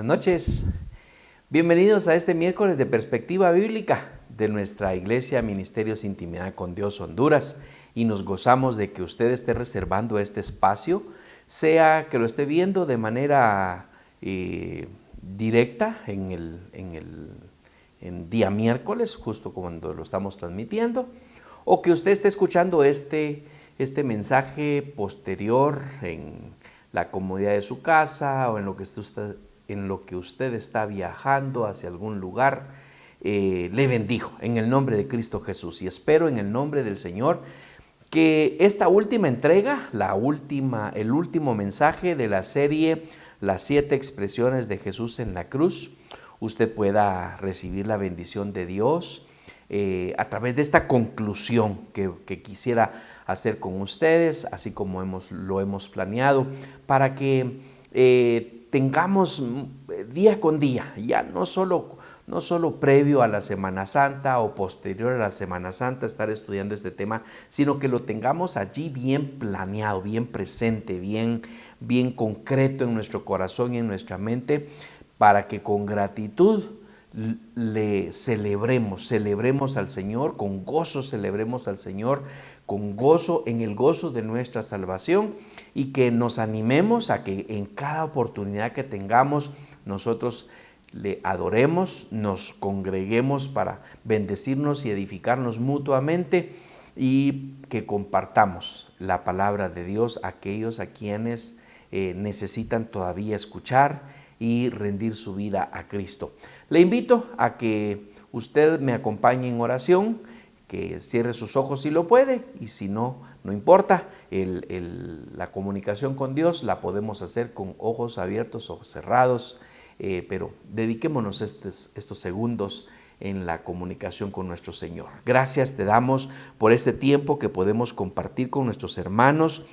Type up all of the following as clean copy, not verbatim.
Buenas noches. Bienvenidos a este miércoles de Perspectiva Bíblica de nuestra Iglesia Ministerios Intimidad con Dios Honduras. Y nos gozamos de que usted esté reservando este espacio, sea que lo esté viendo de manera directa en día miércoles, justo cuando lo estamos transmitiendo, o que usted esté escuchando este mensaje posterior en la comodidad de su casa o en lo que usted está viajando hacia algún lugar. Le bendigo en el nombre de Cristo Jesús y espero en el nombre del Señor que esta última entrega, el último mensaje de la serie Las 7 expresiones de Jesús en la cruz, usted pueda recibir la bendición de Dios a través de esta conclusión que quisiera hacer con ustedes, así como lo hemos planeado, para que tengamos día con día, ya no solo previo a la Semana Santa o posterior a la Semana Santa estar estudiando este tema, sino que lo tengamos allí bien planeado, bien presente, bien concreto en nuestro corazón y en nuestra mente, para que con gratitud le celebremos al Señor, con gozo celebremos al Señor, con gozo, en el gozo de nuestra salvación, y que nos animemos a que en cada oportunidad que tengamos nosotros le adoremos, nos congreguemos para bendecirnos y edificarnos mutuamente, y que compartamos la palabra de Dios a aquellos a quienes necesitan todavía escuchar y rendir su vida a Cristo. Le invito a que usted me acompañe en oración, que cierre sus ojos si lo puede, y si no, no importa, la comunicación con Dios la podemos hacer con ojos abiertos, ojos cerrados, pero dediquémonos estos segundos en la comunicación con nuestro Señor. Gracias te damos por este tiempo que podemos compartir con nuestros hermanos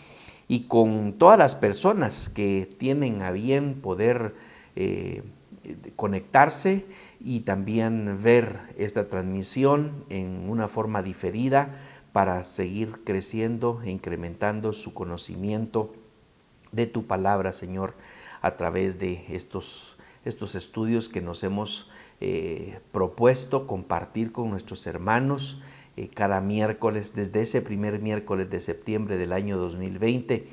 y con todas las personas que tienen a bien poder conectarse y también ver esta transmisión en una forma diferida para seguir creciendo e incrementando su conocimiento de tu palabra, Señor, a través de estos estudios que nos hemos propuesto compartir con nuestros hermanos cada miércoles, desde ese primer miércoles de septiembre del año 2020,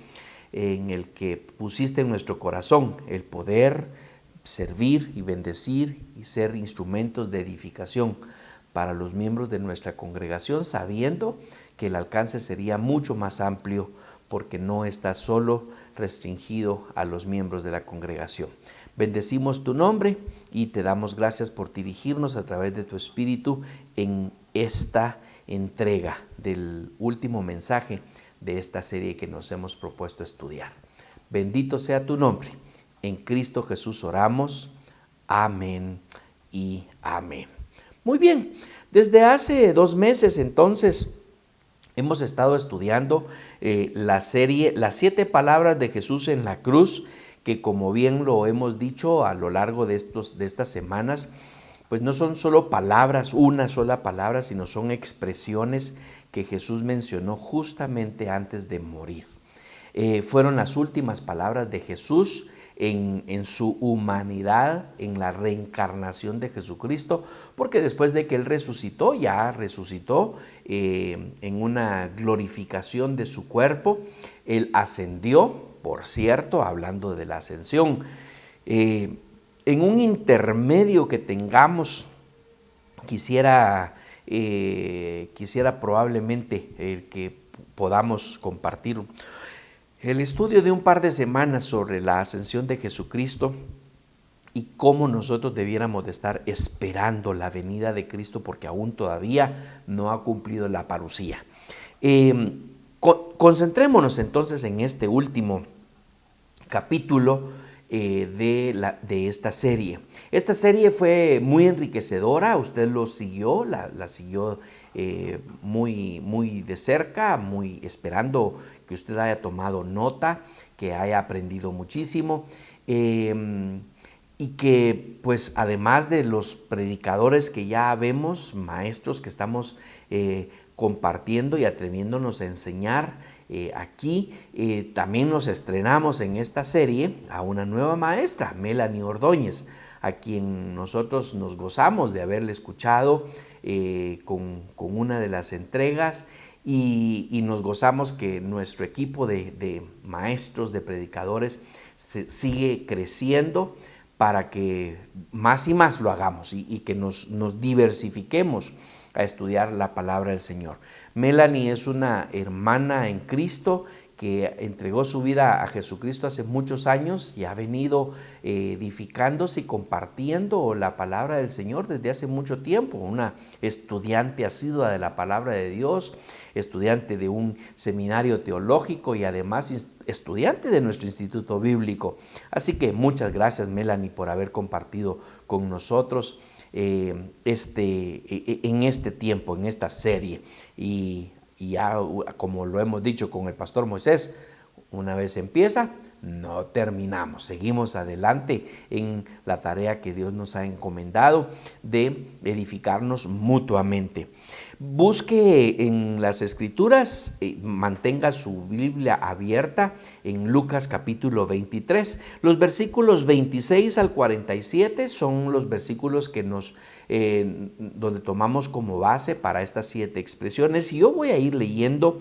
en el que pusiste en nuestro corazón el poder servir y bendecir y ser instrumentos de edificación para los miembros de nuestra congregación, sabiendo que el alcance sería mucho más amplio porque no está solo restringido a los miembros de la congregación. Bendecimos tu nombre y te damos gracias por dirigirnos a través de tu Espíritu en esta entrega del último mensaje de esta serie que nos hemos propuesto estudiar. Bendito sea tu nombre. En Cristo Jesús oramos. Amén y amén. Muy bien, desde hace 2 meses entonces hemos estado estudiando la serie Las 7 palabras de Jesús en la cruz, que como bien lo hemos dicho a lo largo de estas semanas, pues no son solo palabras, una sola palabra, sino son expresiones que Jesús mencionó justamente antes de morir. Fueron las últimas palabras de Jesús en su humanidad, en la reencarnación de Jesucristo, porque después de que Él resucitó, ya resucitó en una glorificación de su cuerpo, Él ascendió, por cierto, hablando de la ascensión, en un intermedio que tengamos, quisiera probablemente que podamos compartir el estudio de un par de semanas sobre la ascensión de Jesucristo y cómo nosotros debiéramos de estar esperando la venida de Cristo, porque aún todavía no ha cumplido la parucía. Concentrémonos entonces en este último capítulo de esta serie. Esta serie fue muy enriquecedora, usted lo siguió, la siguió muy de cerca, muy esperando que usted haya tomado nota, que haya aprendido muchísimo, y que pues además de los predicadores que ya vemos, maestros que estamos compartiendo y atreviéndonos a enseñar aquí también nos estrenamos en esta serie a una nueva maestra, Melanie Ordóñez, a quien nosotros nos gozamos de haberle escuchado con una de las entregas y nos gozamos que nuestro equipo de maestros, de predicadores, sigue creciendo para que más y más lo hagamos y que nos diversifiquemos a estudiar la palabra del Señor. Melanie es una hermana en Cristo que entregó su vida a Jesucristo hace muchos años y ha venido edificándose y compartiendo la palabra del Señor desde hace mucho tiempo. Una estudiante asidua de la palabra de Dios, estudiante de un seminario teológico y además estudiante de nuestro instituto bíblico. Así que muchas gracias, Melanie, por haber compartido con nosotros en este tiempo, en esta serie. Y ya, como lo hemos dicho con el pastor Moisés, una vez empieza, no terminamos. Seguimos adelante en la tarea que Dios nos ha encomendado de edificarnos mutuamente. Busque en las Escrituras, mantenga su Biblia abierta en Lucas capítulo 23. Los versículos 26 al 47 son los versículos que donde tomamos como base para estas 7 expresiones. Y yo voy a ir leyendo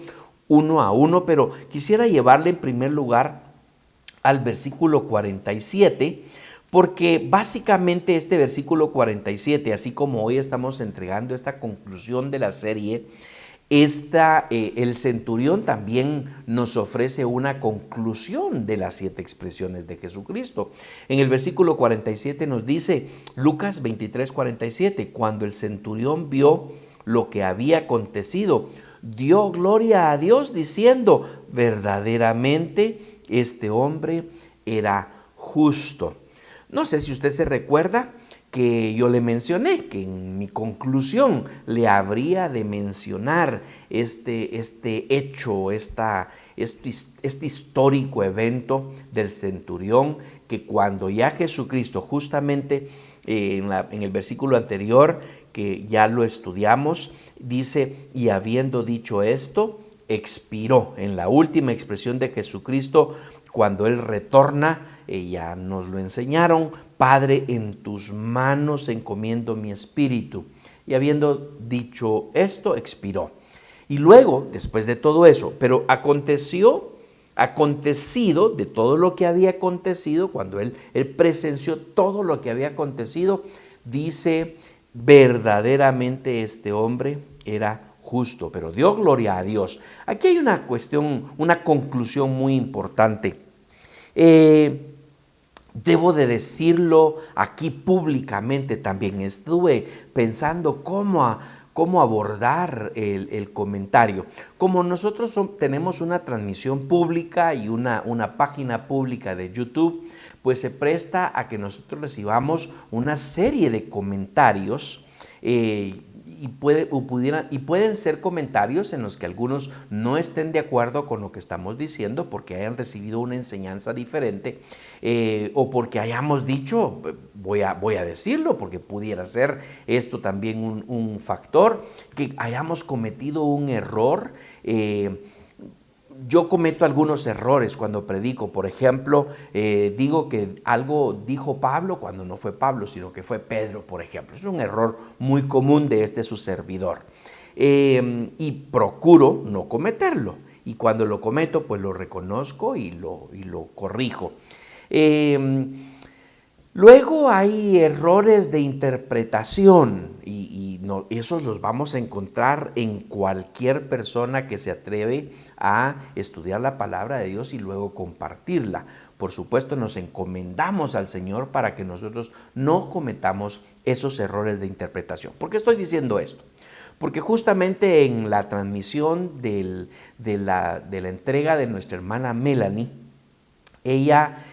uno a uno, pero quisiera llevarle en primer lugar al versículo 47, porque básicamente este versículo 47, así como hoy estamos entregando esta conclusión de la serie, el centurión también nos ofrece una conclusión de las 7 expresiones de Jesucristo. En el versículo 47 nos dice, Lucas 23, 47, cuando el centurión vio lo que había acontecido, dio gloria a Dios diciendo, verdaderamente este hombre era justo. No sé si usted se recuerda que yo le mencioné que en mi conclusión le habría de mencionar este hecho, este histórico evento del centurión, que cuando ya Jesucristo, justamente en el versículo anterior, que ya lo estudiamos, dice, y habiendo dicho esto, expiró. En la última expresión de Jesucristo, cuando Él retorna, ya nos lo enseñaron, Padre, en tus manos encomiendo mi espíritu. Y habiendo dicho esto, expiró. Y luego, después de todo eso, pero acontecido de todo lo que había acontecido, cuando él presenció todo lo que había acontecido, dice, verdaderamente este hombre era justo, pero dio gloria a Dios. Aquí hay una cuestión, una conclusión muy importante. Debo de decirlo aquí públicamente también. Estuve pensando cómo abordar el comentario. Como nosotros tenemos una transmisión pública y una página pública de YouTube, pues se presta a que nosotros recibamos una serie de comentarios y pueden ser comentarios en los que algunos no estén de acuerdo con lo que estamos diciendo porque hayan recibido una enseñanza diferente o porque hayamos dicho, voy a decirlo, porque pudiera ser esto también un factor, que hayamos cometido un error. Yo cometo algunos errores cuando predico. Por ejemplo, digo que algo dijo Pablo cuando no fue Pablo, sino que fue Pedro, por ejemplo. Es un error muy común de su servidor. Y procuro no cometerlo. Y cuando lo cometo, pues lo reconozco y lo corrijo. Luego hay errores de interpretación y esos los vamos a encontrar en cualquier persona que se atreve a estudiar la palabra de Dios y luego compartirla. Por supuesto, nos encomendamos al Señor para que nosotros no cometamos esos errores de interpretación. ¿Por qué estoy diciendo esto? Porque justamente en la transmisión de la entrega de nuestra hermana Melanie, ella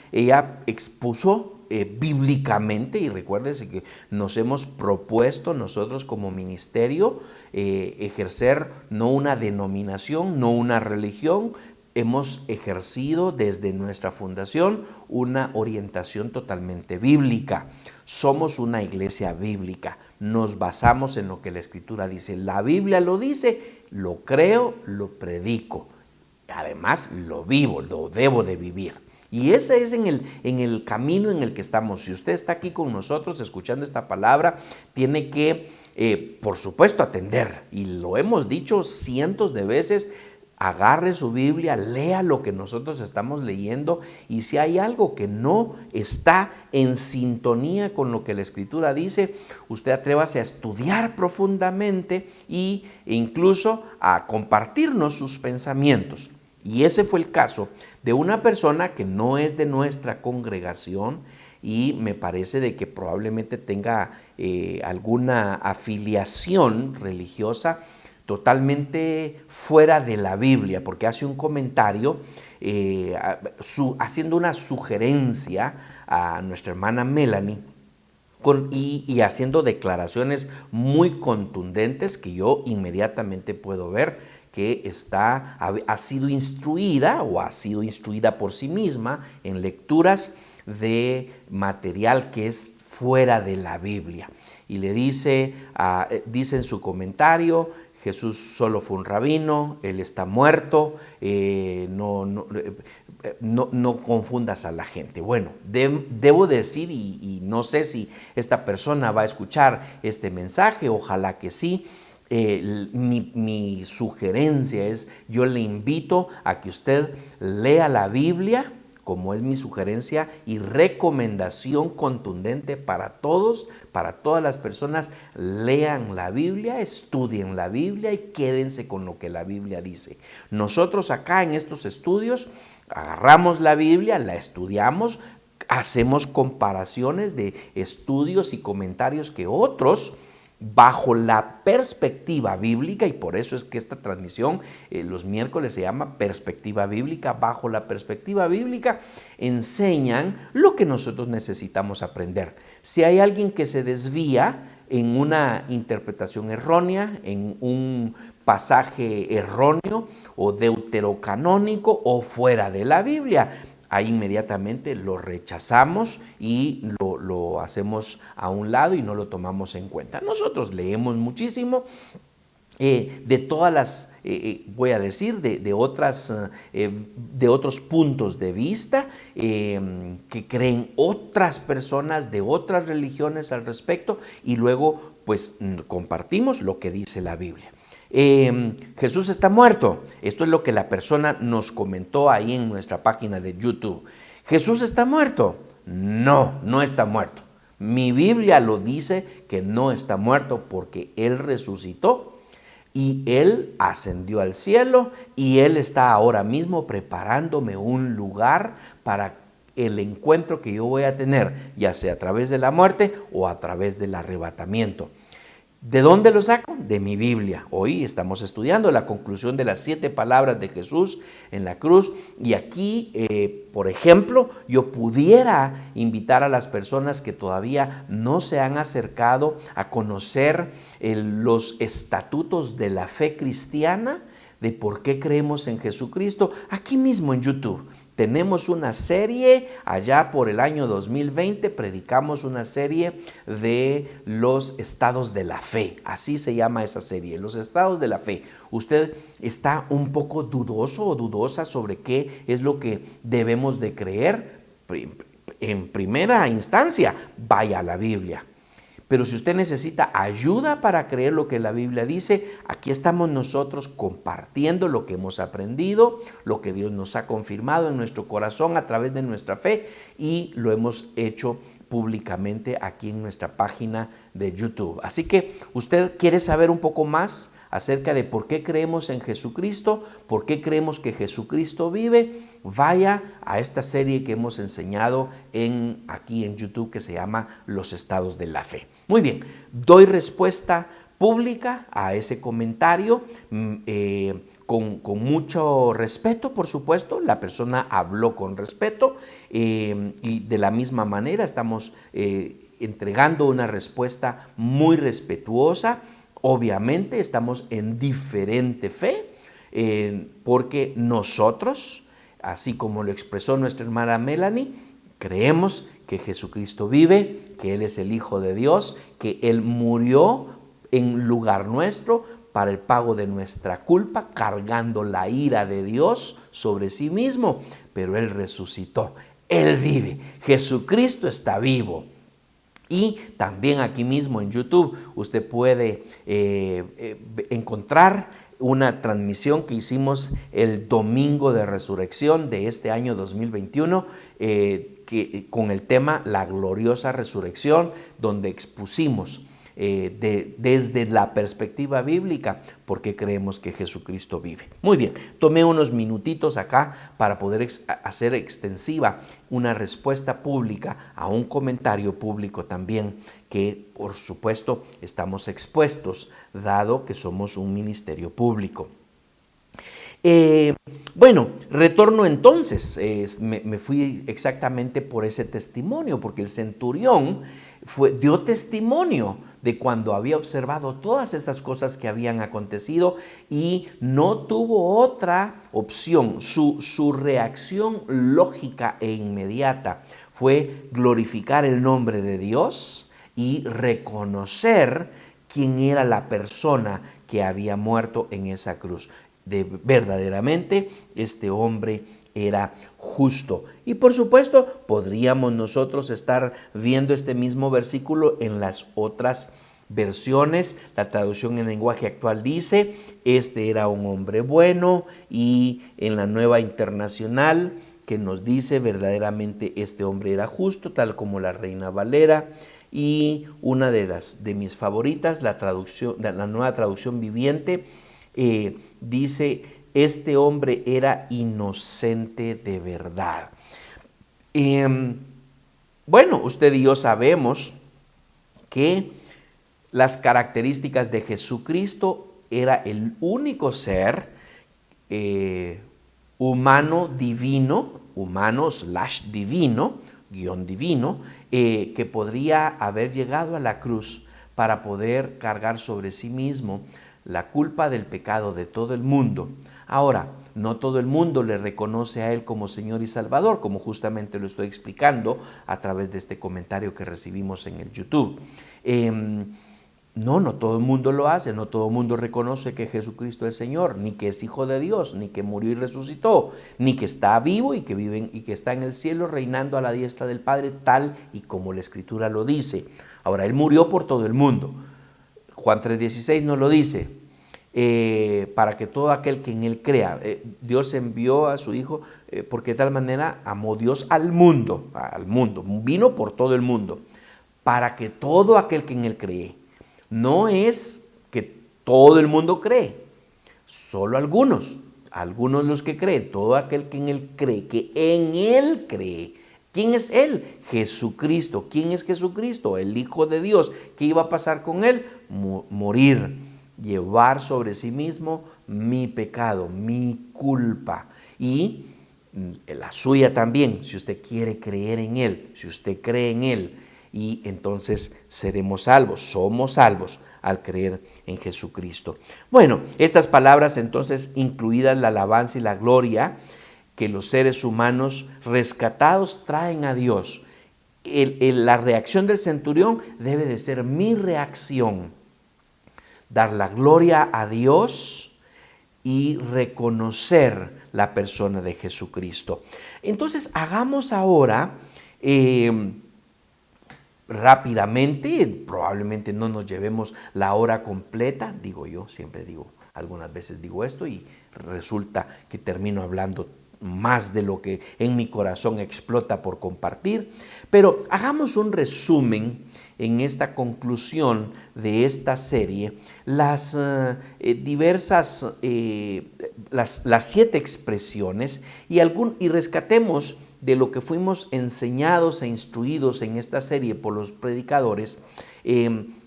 expuso bíblicamente, y recuérdense que nos hemos propuesto nosotros como ministerio ejercer no una denominación, no una religión. Hemos ejercido desde nuestra fundación una orientación totalmente bíblica. Somos una iglesia bíblica, nos basamos en lo que la Escritura dice. La Biblia lo dice, lo creo, lo predico. además lo vivo, lo debo de vivir. Y ese es en el camino en el que estamos. Si usted está aquí con nosotros escuchando esta palabra, tiene que, por supuesto, atender. Y lo hemos dicho cientos de veces. Agarre su Biblia, lea lo que nosotros estamos leyendo, y si hay algo que no está en sintonía con lo que la Escritura dice, usted atrévase a estudiar profundamente e incluso a compartirnos sus pensamientos. Y ese fue el caso de una persona que no es de nuestra congregación, y me parece de que probablemente tenga alguna afiliación religiosa totalmente fuera de la Biblia, porque hace un comentario haciendo una sugerencia a nuestra hermana Melanie y haciendo declaraciones muy contundentes que yo inmediatamente puedo ver que ha sido instruida o ha sido instruida por sí misma en lecturas de material que es fuera de la Biblia. Y le dice en su comentario: Jesús solo fue un rabino, Él está muerto, no confundas a la gente. Bueno, debo decir, y no sé si esta persona va a escuchar este mensaje, ojalá que sí. Mi sugerencia es, yo le invito a que usted lea la Biblia, como es mi sugerencia y recomendación contundente para todos, para todas las personas. Lean la Biblia, estudien la Biblia y quédense con lo que la Biblia dice. Nosotros acá en estos estudios agarramos la Biblia, la estudiamos, hacemos comparaciones de estudios y comentarios que otros, bajo la perspectiva bíblica, y por eso es que esta transmisión los miércoles se llama Perspectiva Bíblica, bajo la perspectiva bíblica enseñan lo que nosotros necesitamos aprender. Si hay alguien que se desvía en una interpretación errónea, en un pasaje erróneo o deuterocanónico o fuera de la Biblia, ahí inmediatamente lo rechazamos y lo hacemos a un lado y no lo tomamos en cuenta. Nosotros leemos muchísimo de todas las, voy a decir, de otros puntos de vista que creen otras personas de otras religiones al respecto, y luego pues compartimos lo que dice la Biblia. Jesús está muerto. Esto es lo que la persona nos comentó ahí en nuestra página de YouTube. ¿Jesús está muerto? No, no está muerto. Mi Biblia lo dice que no está muerto, porque Él resucitó y Él ascendió al cielo, y Él está ahora mismo preparándome un lugar para el encuentro que yo voy a tener, ya sea a través de la muerte o a través del arrebatamiento. ¿De dónde lo saco? De mi Biblia. Hoy estamos estudiando la conclusión de las 7 palabras de Jesús en la cruz, y aquí, por ejemplo, yo pudiera invitar a las personas que todavía no se han acercado a conocer los estatutos de la fe cristiana, de por qué creemos en Jesucristo. Aquí mismo en YouTube tenemos una serie, allá por el año 2020 predicamos una serie de los estados de la fe, así se llama esa serie, los estados de la fe. Usted está un poco dudoso o dudosa sobre qué es lo que debemos de creer. En primera instancia, vaya a la Biblia. Pero si usted necesita ayuda para creer lo que la Biblia dice, aquí estamos nosotros compartiendo lo que hemos aprendido, lo que Dios nos ha confirmado en nuestro corazón a través de nuestra fe, y lo hemos hecho públicamente aquí en nuestra página de YouTube. Así que usted quiere saber un poco más acerca de por qué creemos en Jesucristo, por qué creemos que Jesucristo vive, vaya a esta serie que hemos enseñado aquí en YouTube, que se llama Los Estados de la Fe. Muy bien, doy respuesta pública a ese comentario con mucho respeto, por supuesto. La persona habló con respeto y de la misma manera estamos entregando una respuesta muy respetuosa. Obviamente estamos en diferente fe, porque nosotros, así como lo expresó nuestra hermana Melanie, creemos que Jesucristo vive, que Él es el Hijo de Dios, que Él murió en lugar nuestro para el pago de nuestra culpa, cargando la ira de Dios sobre sí mismo, pero Él resucitó, Él vive, Jesucristo está vivo. Y también aquí mismo en YouTube usted puede encontrar una transmisión que hicimos el domingo de resurrección de este año 2021 con el tema La gloriosa resurrección, donde expusimos desde la perspectiva bíblica por qué creemos que Jesucristo vive. Muy bien, tomé unos minutitos acá para poder hacer extensiva una respuesta pública a un comentario público también que por supuesto estamos expuestos dado que somos un ministerio público. Bueno, retorno entonces, me fui exactamente por ese testimonio, porque el centurión dio testimonio de cuando había observado todas esas cosas que habían acontecido y no tuvo otra opción. Su reacción lógica e inmediata fue glorificar el nombre de Dios y reconocer quién era la persona que había muerto en esa cruz. Verdaderamente este hombre era justo. Y por supuesto podríamos nosotros estar viendo este mismo versículo en las otras versiones. La traducción en lenguaje actual dice, este era un hombre bueno, y en la Nueva Internacional que nos dice verdaderamente este hombre era justo, tal como la Reina Valera. Y una de mis favoritas, la Nueva Traducción Viviente, dice, este hombre era inocente de verdad. Bueno, usted y yo sabemos que las características de Jesucristo era el único ser humano divino, humano/divino, guión divino, que podría haber llegado a la cruz para poder cargar sobre sí mismo la culpa del pecado de todo el mundo. Ahora, no todo el mundo le reconoce a Él como Señor y Salvador, como justamente lo estoy explicando a través de este comentario que recibimos en el YouTube. No todo el mundo lo hace, no todo el mundo reconoce que Jesucristo es Señor, ni que es Hijo de Dios, ni que murió y resucitó, ni que está vivo y que está en el cielo reinando a la diestra del Padre, tal y como la Escritura lo dice. Ahora, Él murió por todo el mundo. Juan 3:16 nos lo dice, para que todo aquel que en Él crea, Dios envió a su Hijo, porque de tal manera amó Dios al mundo, vino por todo el mundo, para que todo aquel que en Él cree. No es que todo el mundo cree, solo algunos los que creen, todo aquel que en Él cree, que en Él cree. ¿Quién es Él? Jesucristo. ¿Quién es Jesucristo? El Hijo de Dios. ¿Qué iba a pasar con Él? Morir, llevar sobre sí mismo mi pecado, mi culpa y la suya también, si usted quiere creer en Él, si usted cree en Él, y entonces seremos salvos, somos salvos al creer en Jesucristo. Bueno, estas palabras entonces, incluidas la alabanza y la gloria que los seres humanos rescatados traen a Dios. La reacción del centurión debe de ser mi reacción. Dar la gloria a Dios y reconocer la persona de Jesucristo. Entonces, hagamos ahora rápidamente, probablemente no nos llevemos la hora completa, digo yo, siempre digo, algunas veces digo esto y resulta que termino hablando más de lo que en mi corazón explota por compartir, pero hagamos un resumen en esta conclusión de esta serie, las diversas, las 7 expresiones y rescatemos de lo que fuimos enseñados e instruidos en esta serie por los predicadores,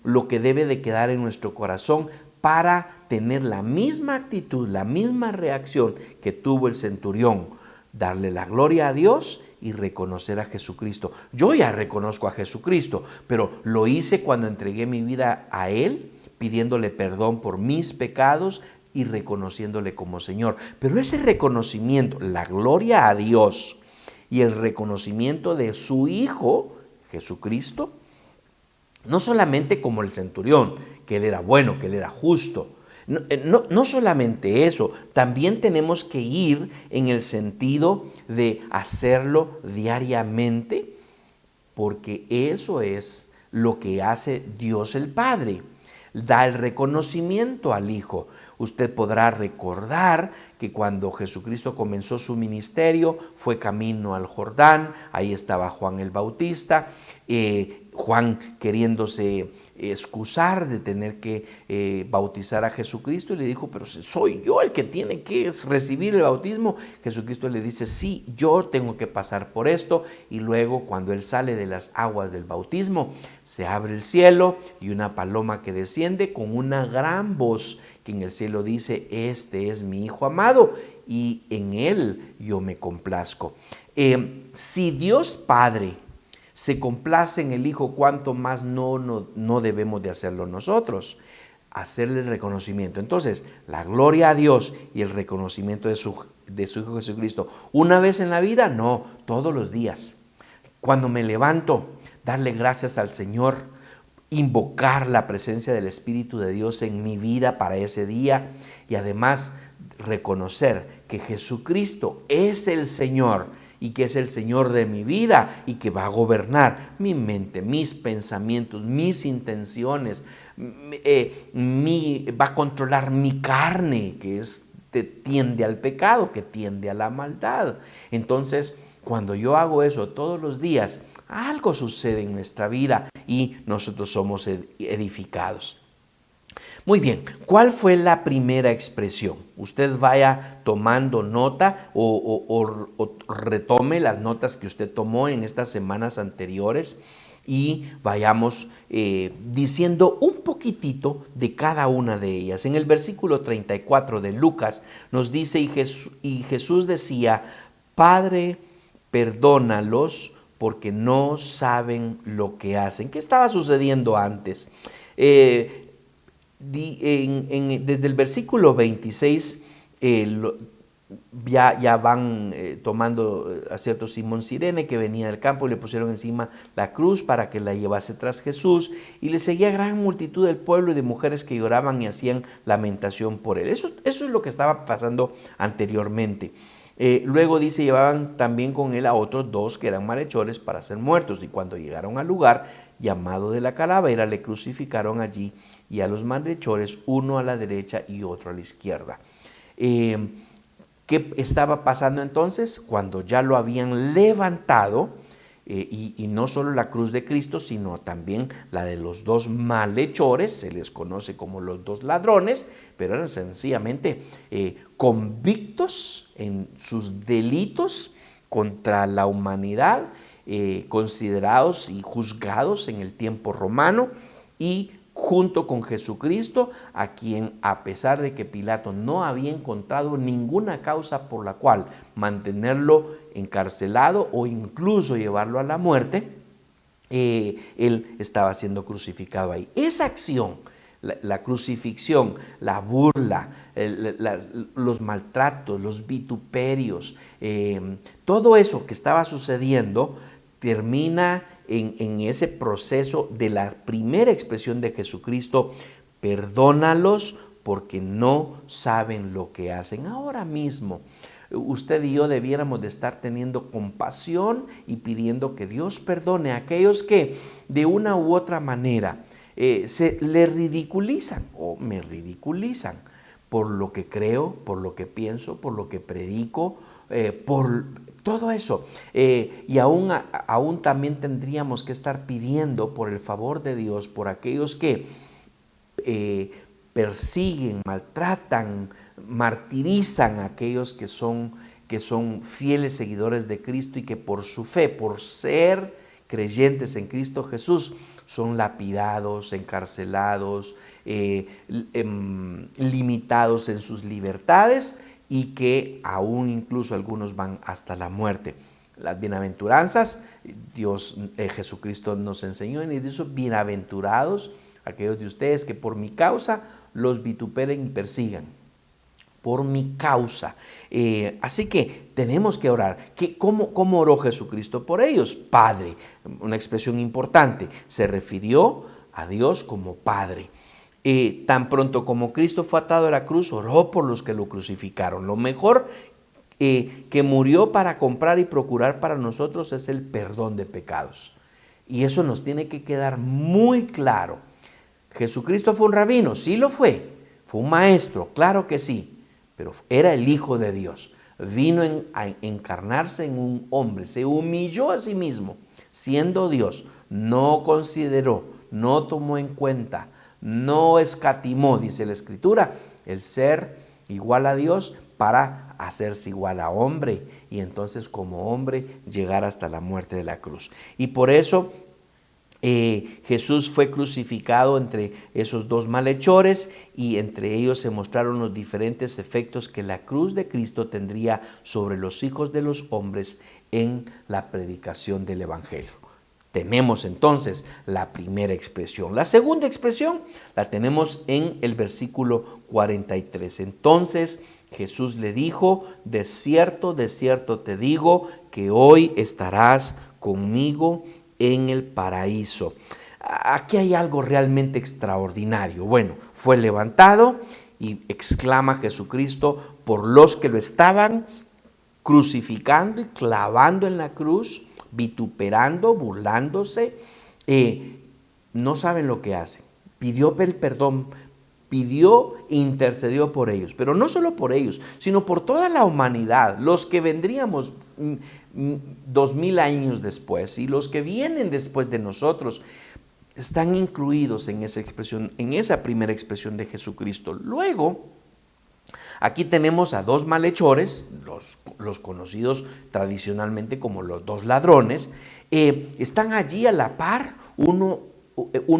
lo que debe de quedar en nuestro corazón para tener la misma actitud, la misma reacción que tuvo el centurión, darle la gloria a Dios y reconocer a Jesucristo. Yo ya reconozco a Jesucristo, pero lo hice cuando entregué mi vida a Él, pidiéndole perdón por mis pecados y reconociéndole como Señor. Pero ese reconocimiento, la gloria a Dios y el reconocimiento de su Hijo, Jesucristo, no solamente como el centurión, que Él era bueno, que Él era justo, No solamente eso, también tenemos que ir en el sentido de hacerlo diariamente, porque eso es lo que hace Dios el Padre. Da el reconocimiento al Hijo. Usted podrá recordar que cuando Jesucristo comenzó su ministerio, fue camino al Jordán, ahí estaba Juan el Bautista, Juan queriéndose excusar de tener que bautizar a Jesucristo, y le dijo, pero soy yo el que tiene que recibir el bautismo. Jesucristo le dice, sí, yo tengo que pasar por esto. Y luego, cuando él sale de las aguas del bautismo, se abre el cielo y una paloma que desciende con una gran voz que en el cielo dice, este es mi Hijo amado y en él yo me complazco. Si Dios Padre se complace en el Hijo, ¿cuánto más no debemos de hacerlo nosotros? Hacerle el reconocimiento. Entonces, la gloria a Dios y el reconocimiento de su Hijo Jesucristo. ¿Una vez en la vida? No, todos los días. Cuando me levanto, darle gracias al Señor, invocar la presencia del Espíritu de Dios en mi vida para ese día y además reconocer que Jesucristo es el Señor y que es el Señor de mi vida y que va a gobernar mi mente, mis pensamientos, mis intenciones, va a controlar mi carne, que tiende al pecado, que tiende a la maldad. Entonces, cuando yo hago eso todos los días, algo sucede en nuestra vida y nosotros somos edificados. Muy bien, ¿cuál fue la primera expresión? Usted vaya tomando nota o retome las notas que usted tomó en estas semanas anteriores y vayamos diciendo un poquitito de cada una de ellas. En el versículo 34 de Lucas nos dice, y Jesús decía, Padre, perdónalos porque no saben lo que hacen. ¿Qué estaba sucediendo antes? Desde el versículo 26 ya van tomando a cierto Simón Cirene que venía del campo y le pusieron encima la cruz para que la llevase tras Jesús, y le seguía gran multitud del pueblo y de mujeres que lloraban y hacían lamentación por él. Eso es lo que estaba pasando anteriormente. Luego dice, llevaban también con él a otros dos que eran malhechores para ser muertos, y cuando llegaron al lugar llamado de la calavera, le crucificaron allí, y a los malhechores, uno a la derecha y otro a la izquierda. ¿Qué estaba pasando entonces? Cuando ya lo habían levantado, y no solo la cruz de Cristo, sino también la de los dos malhechores, se les conoce como los dos ladrones, pero eran sencillamente convictos en sus delitos contra la humanidad, considerados y juzgados en el tiempo romano, y junto con Jesucristo, a quien, a pesar de que Pilato no había encontrado ninguna causa por la cual mantenerlo encarcelado o incluso llevarlo a la muerte, él estaba siendo crucificado ahí. Esa acción, la crucifixión, la burla, los maltratos, los vituperios, todo eso que estaba sucediendo termina en ese proceso de la primera expresión de Jesucristo: perdónalos porque no saben lo que hacen. Ahora mismo, usted y yo debiéramos de estar teniendo compasión y pidiendo que Dios perdone a aquellos que de una u otra manera se le ridiculizan o me ridiculizan por lo que creo, por lo que pienso, por lo que predico, por todo eso. Y aún también tendríamos que estar pidiendo por el favor de Dios, por aquellos que persiguen, maltratan, martirizan a aquellos que son fieles seguidores de Cristo y que por su fe, por ser creyentes en Cristo Jesús, son lapidados, encarcelados, limitados en sus libertades, y que aún incluso algunos van hasta la muerte. Las bienaventuranzas, Jesucristo nos enseñó y dice: bienaventurados aquellos de ustedes que por mi causa los vituperen y persigan. Por mi causa. Así que tenemos que orar. ¿Cómo oró Jesucristo por ellos? Padre, una expresión importante. Se refirió a Dios como Padre. tan pronto como Cristo fue atado a la cruz, oró por los que lo crucificaron. Lo mejor que murió para comprar y procurar para nosotros es el perdón de pecados. Y eso nos tiene que quedar muy claro. ¿Jesucristo fue un rabino? Sí lo fue. Fue un maestro, claro que sí. Pero era el Hijo de Dios. Vino a encarnarse en un hombre. Se humilló a sí mismo, siendo Dios. No consideró, no tomó en cuenta, no escatimó, dice la Escritura, el ser igual a Dios para hacerse igual a hombre y entonces como hombre llegar hasta la muerte de la cruz. Y por eso Jesús fue crucificado entre esos dos malhechores y entre ellos se mostraron los diferentes efectos que la cruz de Cristo tendría sobre los hijos de los hombres en la predicación del Evangelio. Tenemos entonces la primera expresión. La segunda expresión la tenemos en el versículo 43. Entonces Jesús le dijo: de cierto te digo que hoy estarás conmigo en el paraíso. Aquí hay algo realmente extraordinario. Bueno, fue levantado y exclama Jesucristo por los que lo estaban crucificando y clavando en la cruz, vituperando, burlándose. No saben lo que hacen. Pidió el perdón, pidió e intercedió por ellos, pero no solo por ellos, sino por toda la humanidad, los que vendríamos 2000 años después y los que vienen después de nosotros están incluidos en esa expresión, en esa primera expresión de Jesucristo. Luego, aquí tenemos a dos malhechores, los conocidos tradicionalmente como los dos ladrones. Están allí a la par, uno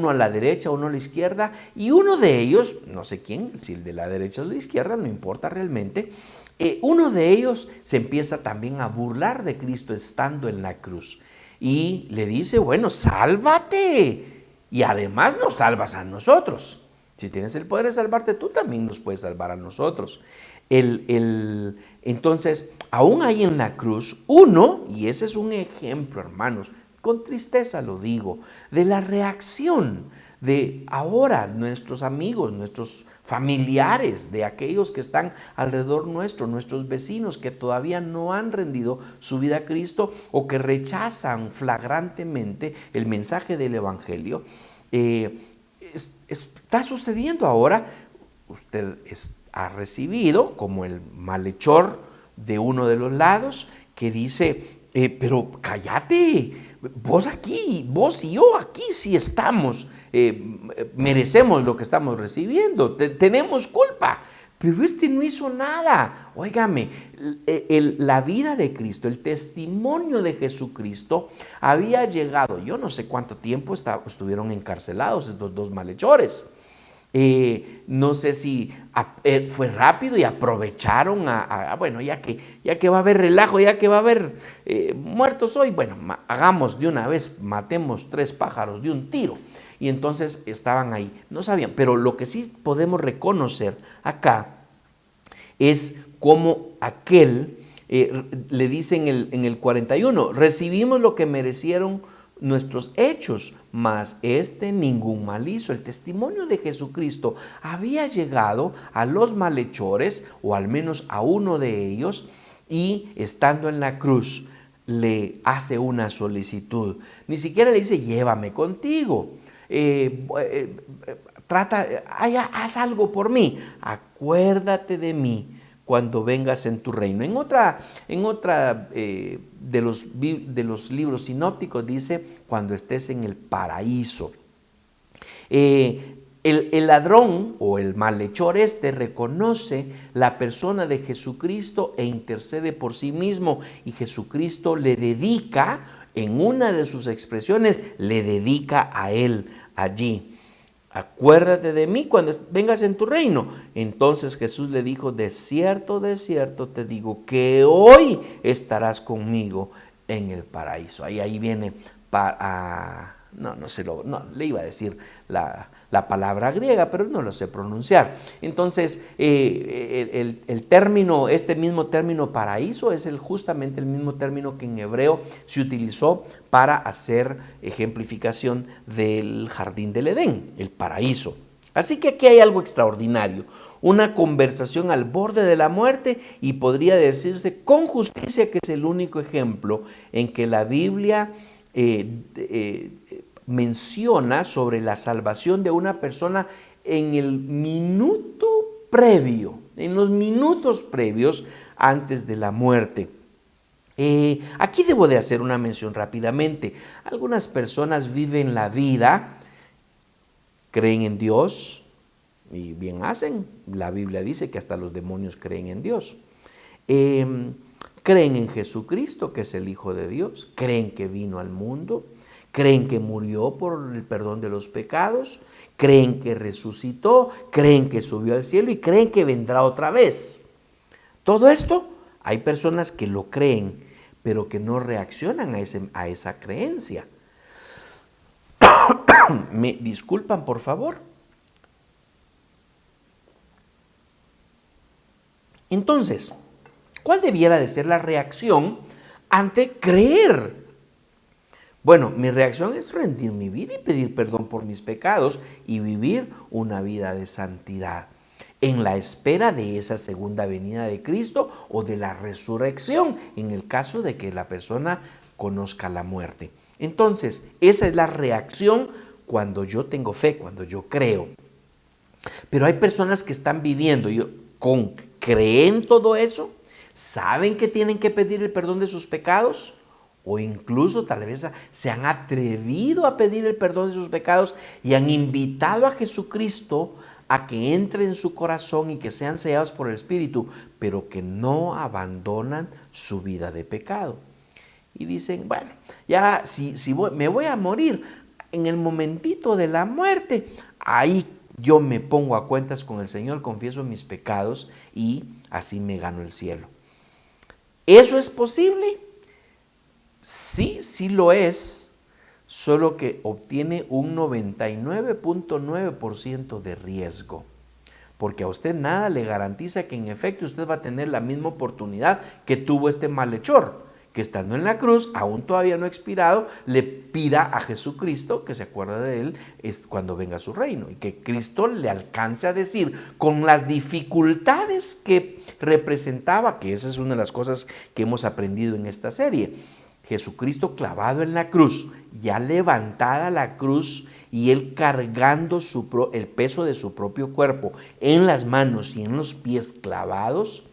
a la derecha, uno a la izquierda, y uno de ellos, no sé quién, si el de la derecha o de la izquierda, no importa realmente, uno de ellos se empieza también a burlar de Cristo estando en la cruz. Y le dice: bueno, sálvate, y además nos salvas a nosotros. Si tienes el poder de salvarte, tú también nos puedes salvar a nosotros. Entonces, aún ahí en la cruz, uno, y ese es un ejemplo, hermanos, con tristeza lo digo, de la reacción de ahora nuestros amigos, nuestros familiares, de aquellos que están alrededor nuestro, nuestros vecinos que todavía no han rendido su vida a Cristo o que rechazan flagrantemente el mensaje del Evangelio. Está sucediendo ahora. Usted ha recibido como el malhechor de uno de los lados que dice: pero cállate, vos y yo aquí sí estamos, merecemos lo que estamos recibiendo, tenemos culpa. Pero este no hizo nada. Óigame, la vida de Cristo, el testimonio de Jesucristo había llegado, yo no sé cuánto tiempo estuvieron encarcelados estos dos malhechores. No sé si fue rápido y aprovecharon bueno, ya que va a haber relajo, ya que va a haber muertos hoy, bueno, hagamos de una vez, matemos 3 pájaros de un tiro. Y entonces estaban ahí, no sabían, pero lo que sí podemos reconocer acá es cómo aquel, le dice en el 41, recibimos lo que merecieron nuestros hechos, mas ningún mal hizo. El testimonio de Jesucristo había llegado a los malhechores, o al menos a uno de ellos, y estando en la cruz le hace una solicitud. Ni siquiera le dice: llévame contigo, haz algo por mí, acuérdate de mí cuando vengas en tu reino. En otra de los libros sinópticos dice: cuando estés en el paraíso. El ladrón o el malhechor reconoce la persona de Jesucristo e intercede por sí mismo, y Jesucristo le dedica, en una de sus expresiones, le dedica a él allí: acuérdate de mí cuando vengas en tu reino. Entonces Jesús le dijo: de cierto te digo que hoy estarás conmigo en el paraíso. Ahí viene, le iba a decir la palabra griega, pero no lo sé pronunciar. Entonces, el término, este mismo término paraíso, es justamente el mismo término que en hebreo se utilizó para hacer ejemplificación del jardín del Edén, el paraíso. Así que aquí hay algo extraordinario, una conversación al borde de la muerte, y podría decirse con justicia que es el único ejemplo en que la Biblia menciona sobre la salvación de una persona en el minuto previo, en los minutos previos antes de la muerte. Aquí debo de hacer una mención rápidamente. Algunas personas viven la vida, creen en Dios y bien hacen. La Biblia dice que hasta los demonios creen en Dios. Creen en Jesucristo, que es el Hijo de Dios. Creen que vino al mundo. Creen que murió por el perdón de los pecados. Creen que resucitó. Creen que subió al cielo y creen que vendrá otra vez. Todo esto, hay personas que lo creen, pero que no reaccionan a esa creencia. ¿Me disculpan, por favor? Entonces, ¿cuál debiera de ser la reacción ante creer? Bueno, mi reacción es rendir mi vida y pedir perdón por mis pecados y vivir una vida de santidad, en la espera de esa segunda venida de Cristo o de la resurrección, en el caso de que la persona conozca la muerte. Entonces, esa es la reacción cuando yo tengo fe, cuando yo creo. Pero hay personas que están viviendo creen todo eso, saben que tienen que pedir el perdón de sus pecados, o incluso tal vez se han atrevido a pedir el perdón de sus pecados y han invitado a Jesucristo a que entre en su corazón y que sean sellados por el Espíritu, pero que no abandonan su vida de pecado. Y dicen, bueno, ya me voy a morir en el momentito de la muerte, ahí yo me pongo a cuentas con el Señor, confieso mis pecados y así me gano el cielo. ¿Eso es posible? Sí, sí lo es, solo que obtiene un 99.9% de riesgo, porque a usted nada le garantiza que en efecto usted va a tener la misma oportunidad que tuvo este malhechor, que estando en la cruz, aún todavía no expirado, le pida a Jesucristo que se acuerde de él cuando venga a su reino, y que Cristo le alcance a decir con las dificultades que representaba, que esa es una de las cosas que hemos aprendido en esta serie. Jesucristo clavado en la cruz, ya levantada la cruz y él cargando el peso de su propio cuerpo en las manos y en los pies clavados,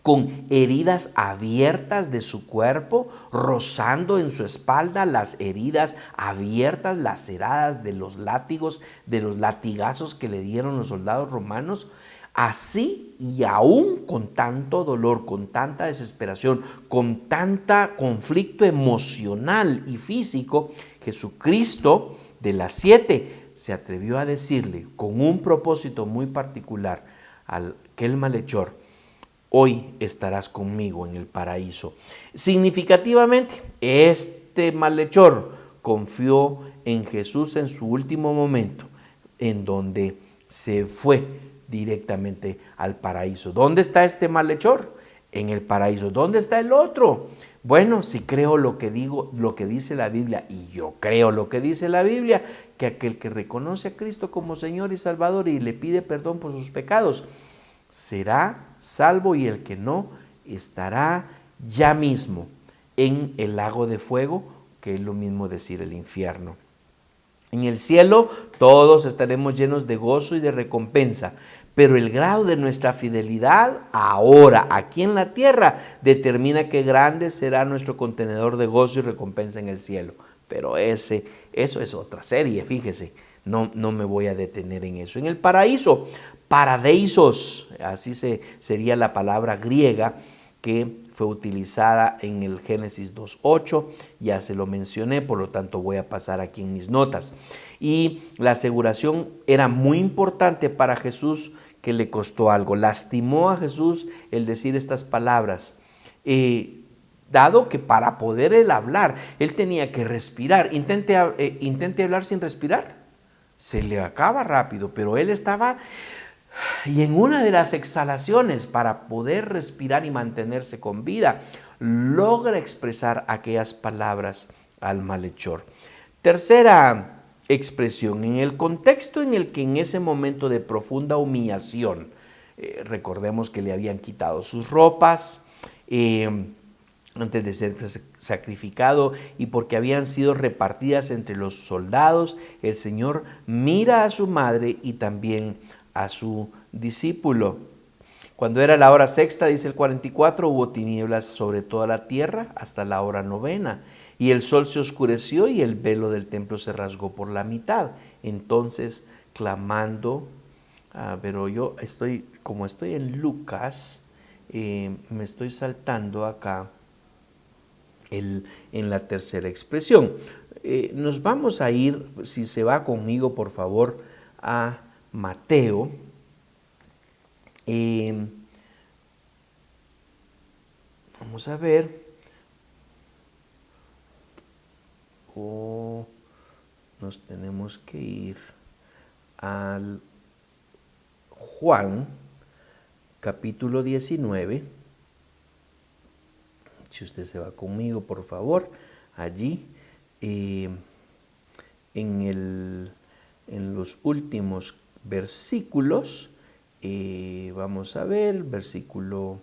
con heridas abiertas de su cuerpo, rozando en su espalda las heridas abiertas, laceradas de los látigos, de los latigazos que le dieron los soldados romanos. Así, y aún con tanto dolor, con tanta desesperación, con tanta conflicto emocional y físico, Jesucristo de las 7 se atrevió a decirle con un propósito muy particular a aquel malhechor: hoy estarás conmigo en el paraíso. Significativamente, este malhechor confió en Jesús en su último momento, en donde se fue directamente al paraíso. ¿Dónde está este malhechor? En el paraíso. ¿Dónde está el otro? Bueno, si creo lo que dice la Biblia, y yo creo lo que dice la Biblia, que aquel que reconoce a Cristo como Señor y Salvador y le pide perdón por sus pecados, será salvo, y el que no, estará ya mismo en el lago de fuego, que es lo mismo decir el infierno. En el cielo todos estaremos llenos de gozo y de recompensa, pero el grado de nuestra fidelidad ahora, aquí en la tierra, determina qué grande será nuestro contenedor de gozo y recompensa en el cielo. Pero eso es otra serie, fíjese, no me voy a detener en eso. En el paraíso, paradeisos, así sería la palabra griega que fue utilizada en el Génesis 2:8, ya se lo mencioné, por lo tanto voy a pasar aquí en mis notas. Y la aseguración era muy importante para Jesús, que le costó algo. Lastimó a Jesús el decir estas palabras, dado que para poder él hablar, él tenía que respirar. Intente hablar sin respirar, se le acaba rápido, pero él estaba... Y en una de las exhalaciones, para poder respirar y mantenerse con vida, logra expresar aquellas palabras al malhechor. Tercera expresión, en el contexto en el que en ese momento de profunda humillación, recordemos que le habían quitado sus ropas, antes de ser sacrificado y porque habían sido repartidas entre los soldados, el Señor mira a su madre y también a su discípulo. Cuando era la hora sexta, dice el 44, hubo tinieblas sobre toda la tierra hasta la hora novena, y el sol se oscureció y el velo del templo se rasgó por la mitad. Entonces, clamando, pero yo como estoy en Lucas, me estoy saltando acá en la tercera expresión. Nos vamos a ir, si se va conmigo por favor, a Mateo. Vamos a ver. Nos tenemos que ir al Juan, capítulo 19. Si usted se va conmigo, por favor, allí, en los últimos versículos, vamos a ver, versículo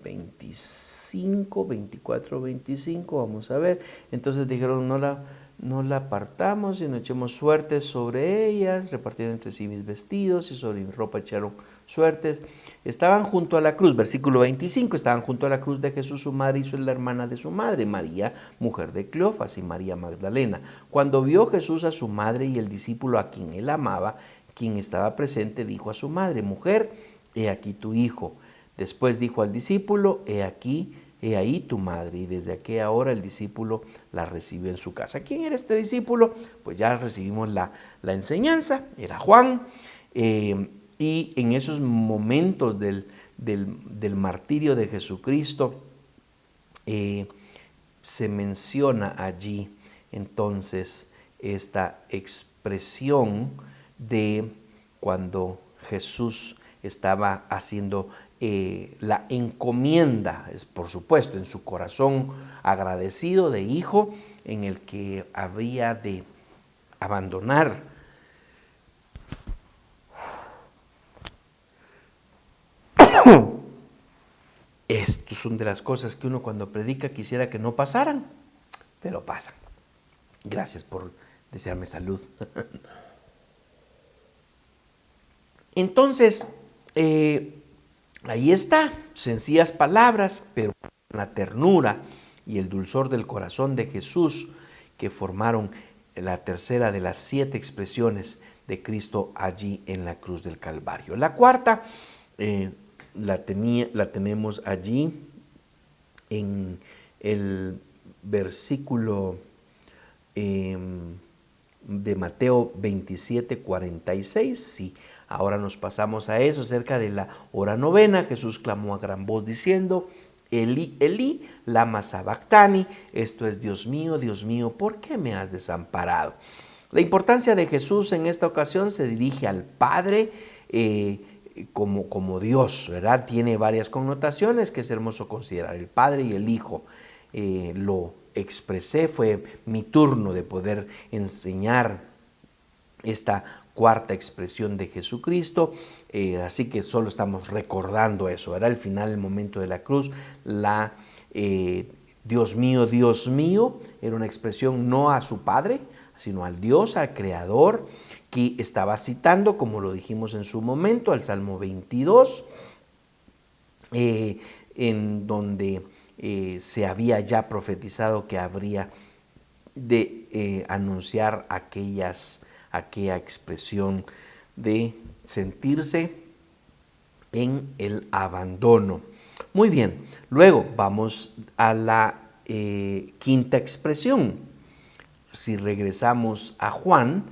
25, 24, 25, vamos a ver. Entonces dijeron, no la apartamos, sino echemos suertes sobre ellas, repartieron entre sí mis vestidos y sobre mi ropa echaron suertes. Estaban junto a la cruz, versículo 25, estaban junto a la cruz de Jesús su madre y la hermana de su madre, María, mujer de Cleofas, y María Magdalena. Cuando vio Jesús a su madre y el discípulo a quien él amaba, quien estaba presente, dijo a su madre, mujer, he aquí tu hijo. Después dijo al discípulo, he ahí tu madre. Y desde aquella hora el discípulo la recibió en su casa. ¿Quién era este discípulo? Pues ya recibimos la enseñanza, era Juan. Y en esos momentos del martirio de Jesucristo, se menciona allí entonces esta expresión de cuando Jesús estaba haciendo la encomienda, es por supuesto en su corazón agradecido de hijo, en el que había de abandonar Esto son de las cosas que uno cuando predica quisiera que no pasaran, pero pasan. Gracias por desearme salud. Entonces, ahí está, sencillas palabras, pero la ternura y el dulzor del corazón de Jesús que formaron la tercera de las 7 expresiones de Cristo allí en la cruz del Calvario. La cuarta la tenemos allí en el versículo de Mateo 27, 46. Sí, ahora nos pasamos a eso, cerca de la hora novena. Jesús clamó a gran voz diciendo, Elí, Elí, lama sabactani, esto es, Dios mío, ¿por qué me has desamparado? La importancia de Jesús en esta ocasión se dirige al Padre como Dios, ¿verdad? Tiene varias connotaciones que es hermoso considerar, el Padre y el Hijo. Lo expresé, fue mi turno de poder enseñar esta cuarta expresión de Jesucristo, así que solo estamos recordando eso, era el final, el momento de la cruz, Dios mío, era una expresión no a su Padre, sino al Dios, al Creador, que estaba citando, como lo dijimos en su momento, al Salmo 22, en donde se había ya profetizado que habría de anunciar aquella expresión de sentirse en el abandono. Muy bien, luego vamos a la quinta expresión. Si regresamos a Juan,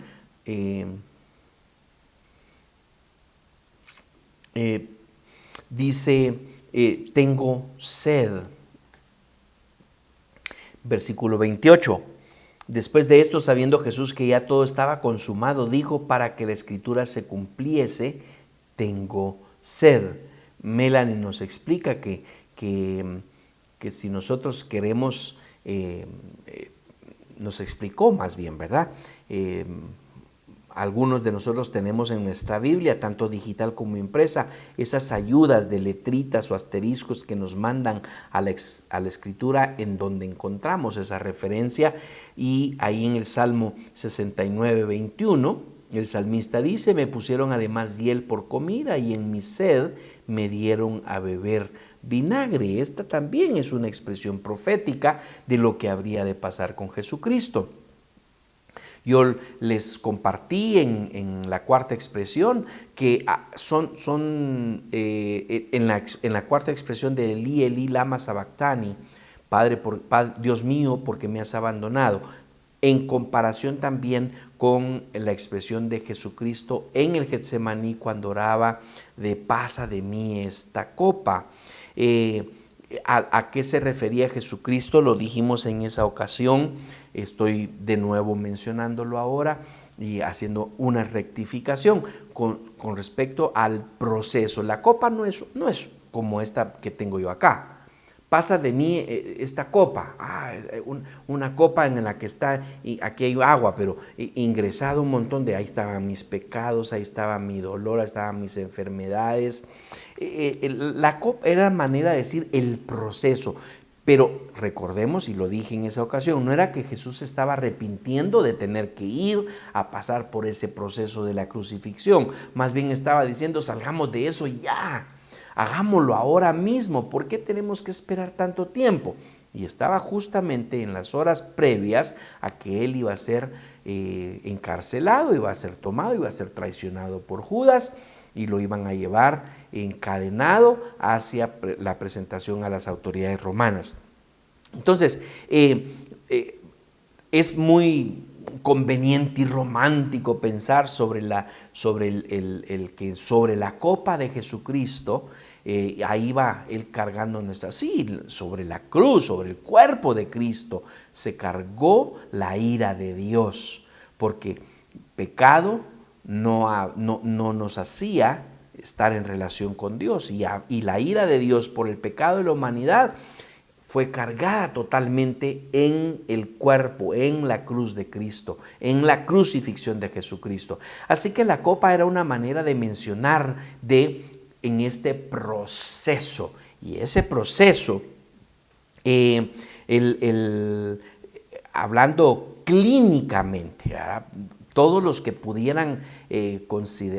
dice, tengo sed. Versículo 28. Después de esto, sabiendo Jesús que ya todo estaba consumado, dijo, para que la escritura se cumpliese, tengo sed. Melanie nos explica que si nosotros queremos nos explicó más bien, ¿verdad? Algunos de nosotros tenemos en nuestra Biblia, tanto digital como impresa, esas ayudas de letritas o asteriscos que nos mandan a la escritura, en donde encontramos esa referencia. Y ahí en el Salmo 69, 21, el salmista dice: me pusieron además hiel por comida y en mi sed me dieron a beber vinagre. Esta también es una expresión profética de lo que habría de pasar con Jesucristo. Yo les compartí en la cuarta expresión que en la cuarta expresión de Elí, Elí, lama sabactani, Padre, Dios mío, ¿por qué me has abandonado? En comparación también con la expresión de Jesucristo en el Getsemaní cuando oraba de pasa de mí esta copa. ¿A qué se refería Jesucristo? Lo dijimos en esa ocasión, estoy de nuevo mencionándolo ahora y haciendo una rectificación con respecto al proceso. La copa no es como esta que tengo yo acá. Pasa de mí esta copa, una copa en la que está, y aquí hay agua, pero ingresado un montón ahí estaban mis pecados, ahí estaba mi dolor, ahí estaban mis enfermedades. La copa era manera de decir el proceso, pero recordemos, y lo dije en esa ocasión, no era que Jesús se estaba arrepintiendo de tener que ir a pasar por ese proceso de la crucifixión, más bien estaba diciendo: salgamos de eso ya. Hagámoslo ahora mismo, ¿por qué tenemos que esperar tanto tiempo? Y estaba justamente en las horas previas a que él iba a ser encarcelado, iba a ser tomado, iba a ser traicionado por Judas y lo iban a llevar encadenado hacia la presentación a las autoridades romanas. Entonces, es muy conveniente y romántico pensar sobre la copa de Jesucristo. Ahí va él cargando sobre la cruz, sobre el cuerpo de Cristo, se cargó la ira de Dios, porque pecado no nos hacía estar en relación con Dios, y la ira de Dios por el pecado de la humanidad fue cargada totalmente en el cuerpo, en la cruz de Cristo, en la crucifixión de Jesucristo. Así que la copa era una manera de mencionar en este proceso. Y ese proceso, hablando clínicamente, ¿verdad? Todos los que pudieran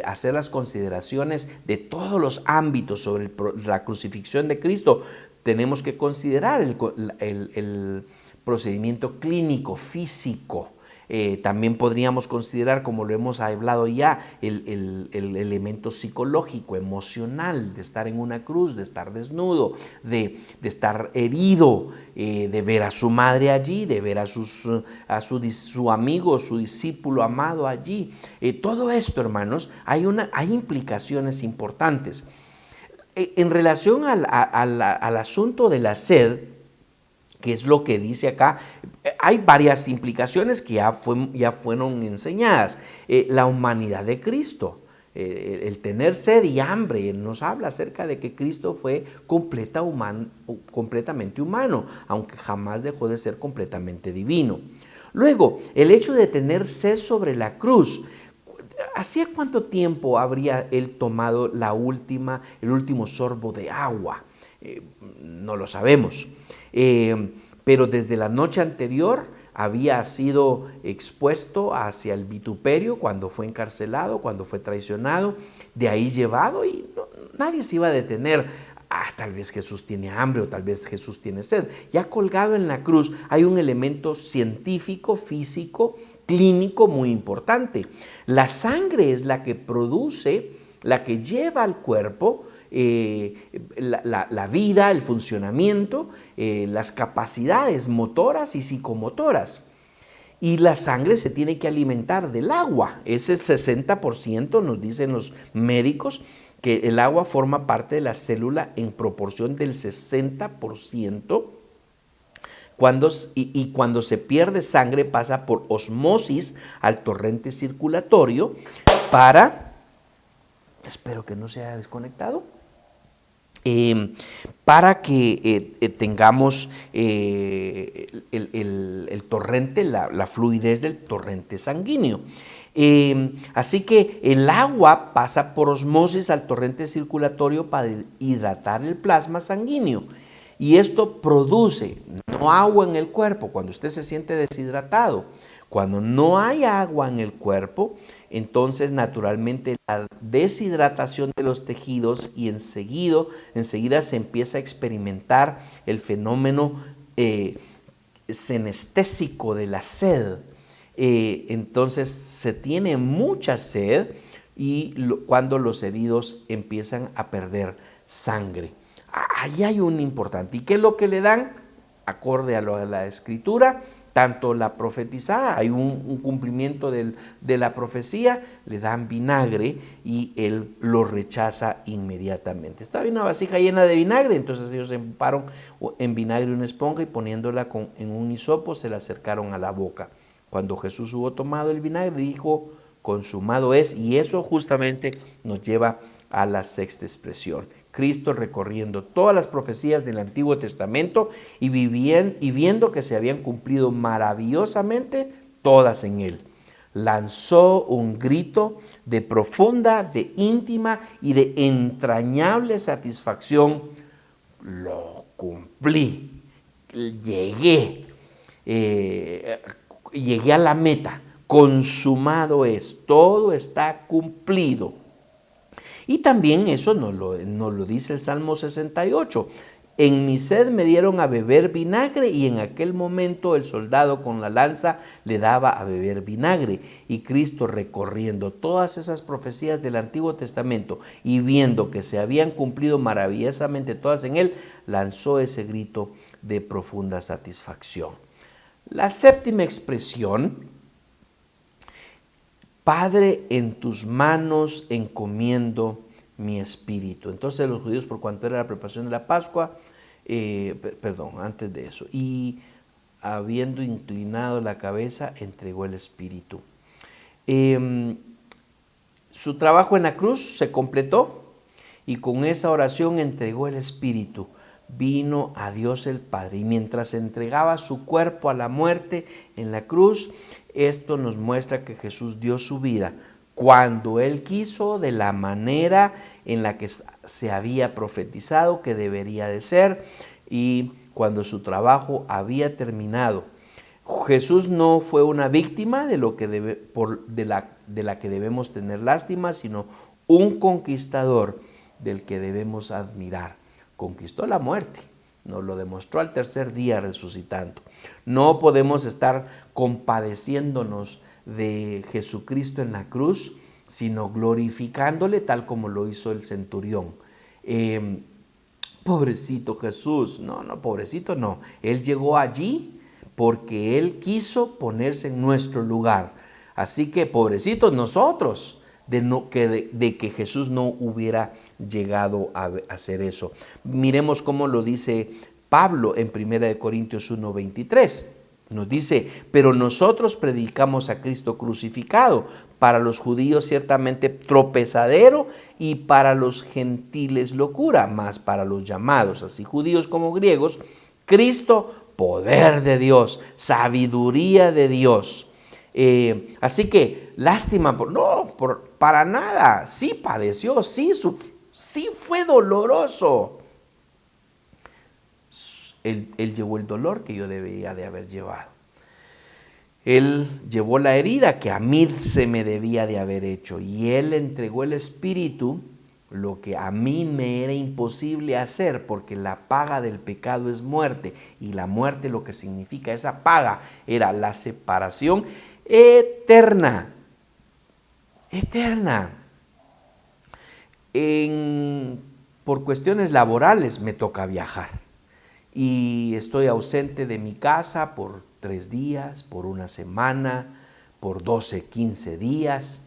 hacer las consideraciones de todos los ámbitos sobre la crucifixión de Cristo, tenemos que considerar el procedimiento clínico, físico. También podríamos considerar, como lo hemos hablado ya, el elemento psicológico, emocional, de estar en una cruz, de estar desnudo, de estar herido, de ver a su madre allí, de ver a su amigo, su discípulo amado allí. Todo esto, hermanos, hay implicaciones importantes. En relación al asunto de la sed, que es lo que dice acá, hay varias implicaciones que ya fueron enseñadas. La humanidad de Cristo, el tener sed y hambre, nos habla acerca de que Cristo fue completamente humano, aunque jamás dejó de ser completamente divino. Luego, el hecho de tener sed sobre la cruz. ¿Hacía cuánto tiempo habría él tomado el último sorbo de agua? No lo sabemos. Pero desde la noche anterior había sido expuesto hacia el vituperio cuando fue encarcelado, cuando fue traicionado, de ahí llevado, y nadie se iba a detener. Tal vez Jesús tiene hambre o tal vez Jesús tiene sed. Ya colgado en la cruz hay un elemento científico, físico, clínico muy importante. La sangre es la que produce, la que lleva al cuerpo la vida, el funcionamiento, las capacidades motoras y psicomotoras. Y la sangre se tiene que alimentar del agua. Ese 60%, nos dicen los médicos, que el agua forma parte de la célula en proporción del 60%. Cuando se pierde sangre pasa por osmosis al torrente circulatorio espero que no se haya desconectado, eh, para que tengamos el torrente, la fluidez del torrente sanguíneo. Así que el agua pasa por osmosis al torrente circulatorio para hidratar el plasma sanguíneo. Y esto produce no agua en el cuerpo cuando usted se siente deshidratado. Cuando no hay agua en el cuerpo, entonces naturalmente la deshidratación de los tejidos y enseguida se empieza a experimentar el fenómeno senestésico de la sed. Entonces se tiene mucha sed y cuando los heridos empiezan a perder sangre. Ahí hay un importante. ¿Y qué es lo que le dan? Acorde a la escritura, tanto la profetizada, hay un cumplimiento de la profecía, le dan vinagre y él lo rechaza inmediatamente. Estaba una vasija llena de vinagre, entonces ellos empaparon en vinagre una esponja y poniéndola en un hisopo se la acercaron a la boca. Cuando Jesús hubo tomado el vinagre, dijo, consumado es, y eso justamente nos lleva a la sexta expresión. Cristo recorriendo todas las profecías del Antiguo Testamento y viendo que se habían cumplido maravillosamente todas en él. Lanzó un grito de profunda, de íntima y de entrañable satisfacción. Lo cumplí, llegué a la meta, consumado es, todo está cumplido. Y también eso nos lo dice el Salmo 68. En mi sed me dieron a beber vinagre y en aquel momento el soldado con la lanza le daba a beber vinagre. Y Cristo recorriendo todas esas profecías del Antiguo Testamento y viendo que se habían cumplido maravillosamente todas en él, lanzó ese grito de profunda satisfacción. La séptima expresión: Padre, en tus manos encomiendo mi espíritu. Entonces los judíos, por cuanto era la preparación de la Pascua, antes de eso, y habiendo inclinado la cabeza, entregó el espíritu. Su trabajo en la cruz se completó y con esa oración entregó el espíritu. Vino a Dios el Padre y mientras entregaba su cuerpo a la muerte en la cruz, esto nos muestra que Jesús dio su vida cuando Él quiso, de la manera en la que se había profetizado que debería de ser y cuando su trabajo había terminado. Jesús no fue una víctima de la que debemos tener lástima, sino un conquistador del que debemos admirar. Conquistó la muerte, nos lo demostró al tercer día resucitando. No podemos estar compadeciéndonos de Jesucristo en la cruz, sino glorificándole tal como lo hizo el centurión. Pobrecito Jesús, no, pobrecito no. Él llegó allí porque Él quiso ponerse en nuestro lugar. Así que pobrecitos nosotros de que Jesús no hubiera llegado a hacer eso. Miremos cómo lo dice Pablo en 1 Corintios 1:23. Nos dice, pero nosotros predicamos a Cristo crucificado, para los judíos ciertamente tropezadero y para los gentiles locura, mas para los llamados, así judíos como griegos, Cristo poder de Dios, sabiduría de Dios. Así que lástima, para nada, sí padeció, sí fue doloroso. Él llevó el dolor que yo debería de haber llevado. Él llevó la herida que a mí se me debía de haber hecho y Él entregó el espíritu, lo que a mí me era imposible hacer, porque la paga del pecado es muerte y la muerte, lo que significa esa paga, era la separación eterna. Por cuestiones laborales me toca viajar y estoy ausente de mi casa por 3 días, por una semana, por 12, 15 días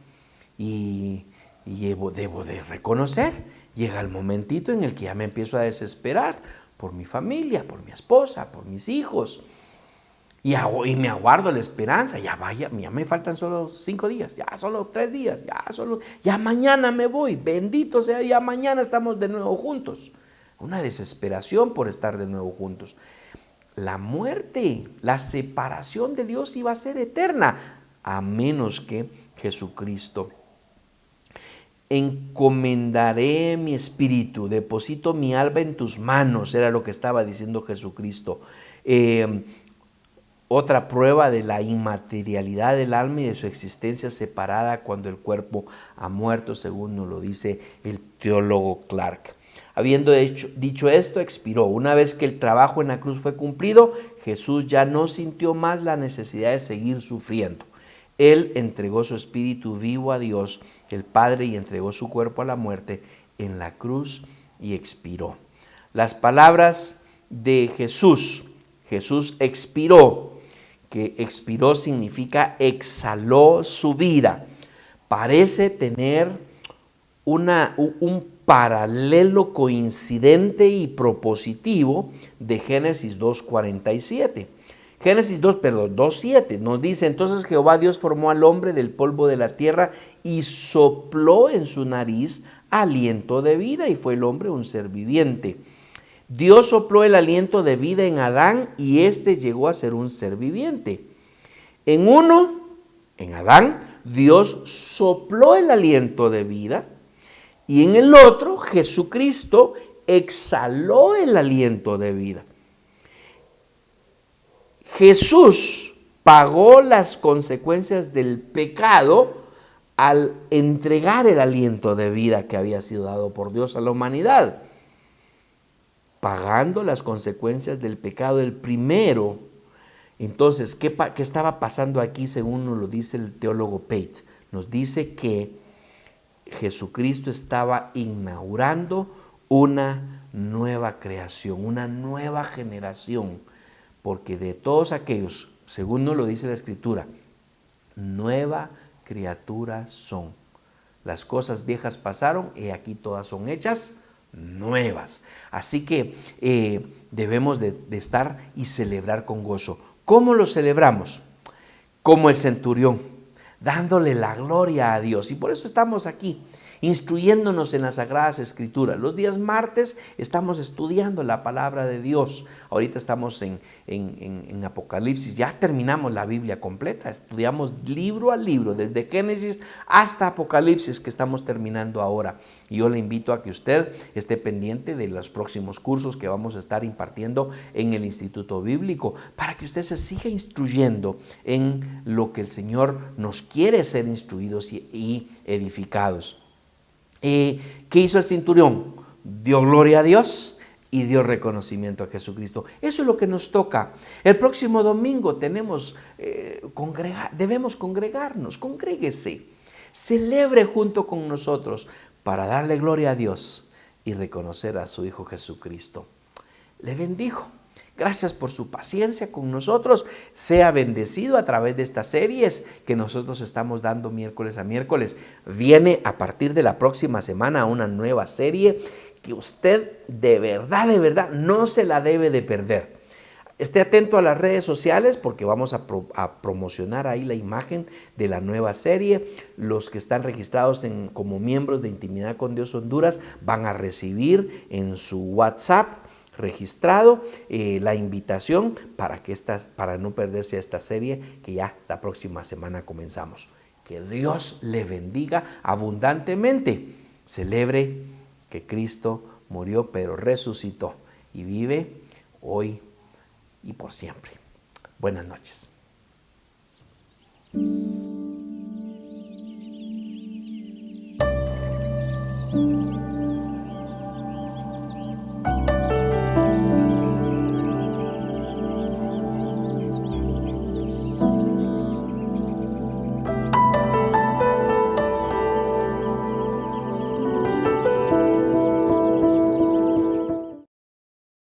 y debo de reconocer, llega el momentito en el que ya me empiezo a desesperar por mi familia, por mi esposa, por mis hijos. Y me aguardo la esperanza, ya me faltan solo 5 días, ya solo 3 días, ya mañana me voy, bendito sea, ya mañana estamos de nuevo juntos. una desesperación por estar de nuevo juntos. La muerte, la separación de Dios iba a ser eterna, a menos que Jesucristo. Encomendaré mi espíritu, deposito mi alma en tus manos, era lo que estaba diciendo Jesucristo. Otra prueba de la inmaterialidad del alma y de su existencia separada cuando el cuerpo ha muerto, según nos lo dice el teólogo Clark. Habiendo dicho esto, expiró. Una vez que el trabajo en la cruz fue cumplido, Jesús ya no sintió más la necesidad de seguir sufriendo. Él entregó su espíritu vivo a Dios, el Padre, y entregó su cuerpo a la muerte en la cruz y expiró. Las palabras de Jesús expiró, que expiró significa exhaló su vida. Parece tener un paralelo coincidente y propositivo de Génesis 2:47. Génesis 2:7 nos dice: entonces Jehová Dios formó al hombre del polvo de la tierra y sopló en su nariz aliento de vida, y fue el hombre un ser viviente. Dios sopló el aliento de vida en Adán y éste llegó a ser un ser viviente. En Adán, Dios sopló el aliento de vida, y en el otro, Jesucristo, exhaló el aliento de vida. Jesús pagó las consecuencias del pecado al entregar el aliento de vida que había sido dado por Dios a la humanidad. Pagando las consecuencias del pecado del primero. Entonces, ¿qué estaba pasando aquí según nos lo dice el teólogo Pate? Nos dice que Jesucristo estaba inaugurando una nueva creación, una nueva generación, porque de todos aquellos, según nos lo dice la Escritura, nueva criatura son. Las cosas viejas pasaron y aquí todas son hechas nuevas. Así que debemos de estar y celebrar con gozo. ¿Cómo lo celebramos? Como el centurión, dándole la gloria a Dios. Y por eso estamos aquí, instruyéndonos en las Sagradas Escrituras. Los días martes estamos estudiando la palabra de Dios. Ahorita estamos en Apocalipsis, ya terminamos la Biblia completa. Estudiamos libro a libro, desde Génesis hasta Apocalipsis, que estamos terminando ahora. Y yo le invito a que usted esté pendiente de los próximos cursos que vamos a estar impartiendo en el Instituto Bíblico, para que usted se siga instruyendo en lo que el Señor nos quiere ser instruidos y edificados. ¿Qué hizo el centurión? Dio gloria a Dios y dio reconocimiento a Jesucristo. Eso es lo que nos toca. El próximo domingo debemos congregarnos. Congréguese, celebre junto con nosotros para darle gloria a Dios y reconocer a su Hijo Jesucristo. Le bendijo. Gracias por su paciencia con nosotros. Sea bendecido a través de estas series que nosotros estamos dando miércoles a miércoles. Viene a partir de la próxima semana una nueva serie que usted de verdad no se la debe de perder. Esté atento a las redes sociales porque vamos a promocionar ahí la imagen de la nueva serie. Los que están registrados como miembros de Intimidad con Dios Honduras van a recibir en su WhatsApp registrado la invitación para no perderse esta serie que ya la próxima semana comenzamos. Que Dios le bendiga abundantemente. Celebre que Cristo murió pero resucitó y vive hoy y por siempre. Buenas noches.